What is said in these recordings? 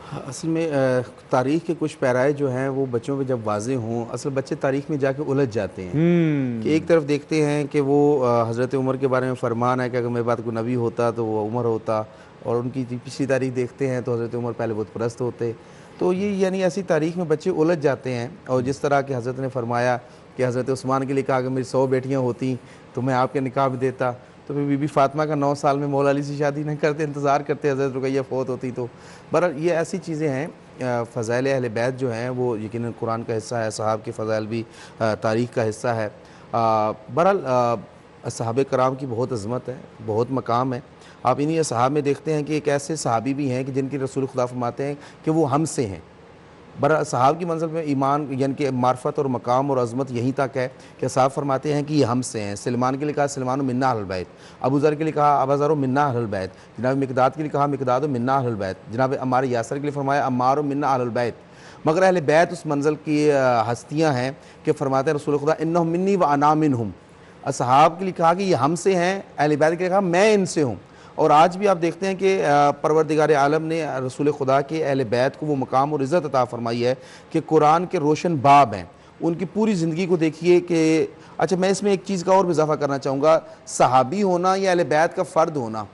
हाँ, असल में तारीख़ के कुछ पैराए जो हैं वो बच्चों पे जब वाज़ेह हों, असल बच्चे तारीख़ में जाके उलझ जाते हैं कि एक हम्म। तरफ देखते हैं कि वो हज़रत उमर के बारे में फ़रमान है कि अगर मेरे बाद कोई नबी होता तो वो उमर होता, और उनकी पिछली तारीख़ देखते हैं तो हज़रत उमर पहले बुत परस्त होते। तो ये यानी ऐसी तारीख़ में बच्चे उलझ जाते हैं, और जिस तरह के हज़रत ने फ़रमाया कि हज़रत उस्मान के लिए कहा, अगर मेरी 100 बेटियाँ होती तो मैं आपके निकाह भी देता, तो फिर बीबी फ़ातिमा का 9 साल में मौला अली से शादी नहीं करते, इंतज़ार करते हज़रत रुकैया फ़ौत होती तो। बहरहाल ये ऐसी चीज़ें हैं, फ़ज़ाइल अहले बैत जो हैं वो यकीनन कुरान का हिस्सा है, सहाब के फ़ज़ाइल भी तारीख़ का हिस्सा है। बहरहाल सहाबे कराम की बहुत अज़मत है, बहुत मकाम है। आप इन्हीं असहाब में देखते हैं कि एक ऐसे सहाबी भी हैं कि जिनकी रसूल खुदा फरमाते हैं कि वो हमसे हैं। बहरहाल सहाब की मंज़िल में ईमान यानी कि मार्फत और मकाम और अज़मत यहीं तक है कि साहब फरमाते हैं कि ये हमसे हैं। सलमान के लिए कहा सलमान मिन्ना अहलुल बैत, अबू ज़र के लिए कहा अबा ज़र मिन्ना अहलुल बैत, जनाब मिक़दाद के लिए कहा मिक़दाद मिन्ना अहलुल बैत, जनाब अम्मार यासर के लिए फरमाया अम्मार मिन्ना अहलुल बैत। मगर अहले बैत उस मंज़िल की हस्तियाँ हैं कि फरमाते हैं रसूल खुदा इन्नहुम मिन्नी व अना मिनहुम। असहाब के लिए कहा कि ये हमसे हैं, अहले बैत के लिए कहा मैं इनसे हूँ। और आज भी आप देखते हैं कि परवरदिगार आलम ने रसूल खुदा के अहले बैत को वो मकाम और इज़्ज़त अता फ़रमाई है कि कुरान के रोशन बाब हैं। उनकी पूरी ज़िंदगी को देखिए कि अच्छा, मैं इसमें एक चीज़ का और भी इज़ाफ़ा करना चाहूँगा, सहाबी होना या अहले बैत का फ़र्द होना,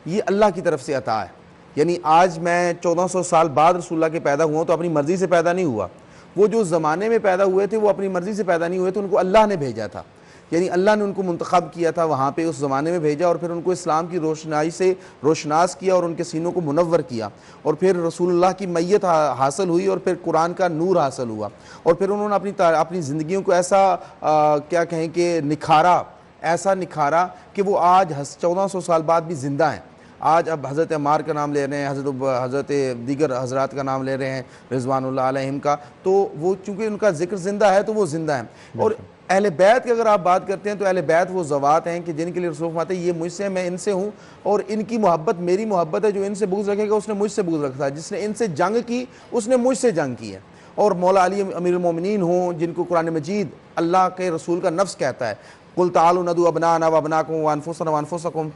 ये अल्लाह की तरफ से अता है। यानी आज मैं 1400 साल बाद रसूलुल्लाह के पैदा हुआ तो अपनी मर्ज़ी से पैदा नहीं हुआ। वो जो ज़माने में पैदा हुए थे वो अपनी मर्ज़ी से पैदा नहीं हुए थे, उनको अल्लाह ने भेजा था। यानी अल्लाह ने उनको मुंतखब किया था, वहाँ पे उस ज़माने में भेजा, और फिर उनको इस्लाम की रोशनाई से रोशनास किया और उनके सीनों को मुनव्वर किया, और फिर रसूलुल्लाह की मैयत हासिल हुई, और फिर कुरान का नूर हासिल हुआ, और फिर उन्होंने अपनी ज़िंदगियों को ऐसा क्या कहें कि निखारा, ऐसा निखारा कि वो आज 1400 साल बाद भी ज़िंदा हैं। आज अब हज़रत अम्मार का नाम ले रहे हैं, हज़रत दीगर हज़रात का नाम ले रहे हैं रिज़वानुल्लाह अलैहिम का, तो वो चूँकि उनका ज़िक्र ज़िंदा है तो वो ज़िंदा हैं। और अहले बैत की अगर आप बात करते हैं तो अहले बैत वो ज़वात हैं कि जिनके लिए रसूल फरमाते हैं ये मुझसे, मैं इनसे हूँ, और इनकी मोहब्बत मेरी मोहब्बत है। जो इनसे बुग़्ज़ रखेगा उसने मुझसे बुग़्ज़ रखा है, जिसने इनसे जंग की उसने मुझसे जंग की है। और मौला अली अमीरुल मोमिनीन हों, जिनको कुरान मजीद अल्लाह के रसूल का नफ्स कहता है, कुल तालू नदू अबनाना व अबनाकुम व अनफुसना व अनफुसकुम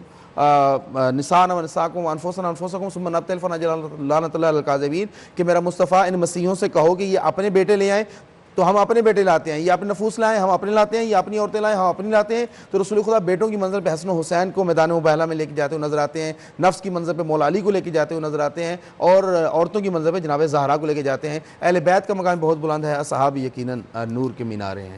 निसाना व निसाकुम व अनफुसना अनफुसकुम सुम्मा नब्तहिल फनजअल लानतुल्लाहि अलल काज़िबीन, कि मेरा मुस्तफ़ा इन मसीहों से कहो कि ये अपने बेटे ले आएँ तो हम अपने बेटे लाते हैं, ये अपने नफूस लाएँ हम अपने लाते हैं, ये अपनी औरतें लाएँ हम अपनी लाते हैं। तो रसूल खुदा बेटों की मंज़िल पे हसन हुसैन को मैदान मुबाहला में लेके जाते हुए नज़र आते हैं, नफ्स की मंज़िल पे मौला अली को लेके जाते हुए नज़र आते हैं, और औरतों की मंज़िल पे जनाब ज़हरा को लेके जाते हैं। अहले बैत का मकाम बहुत बुलंद है, असहाब यकीनन नूर के मीनारे हैं।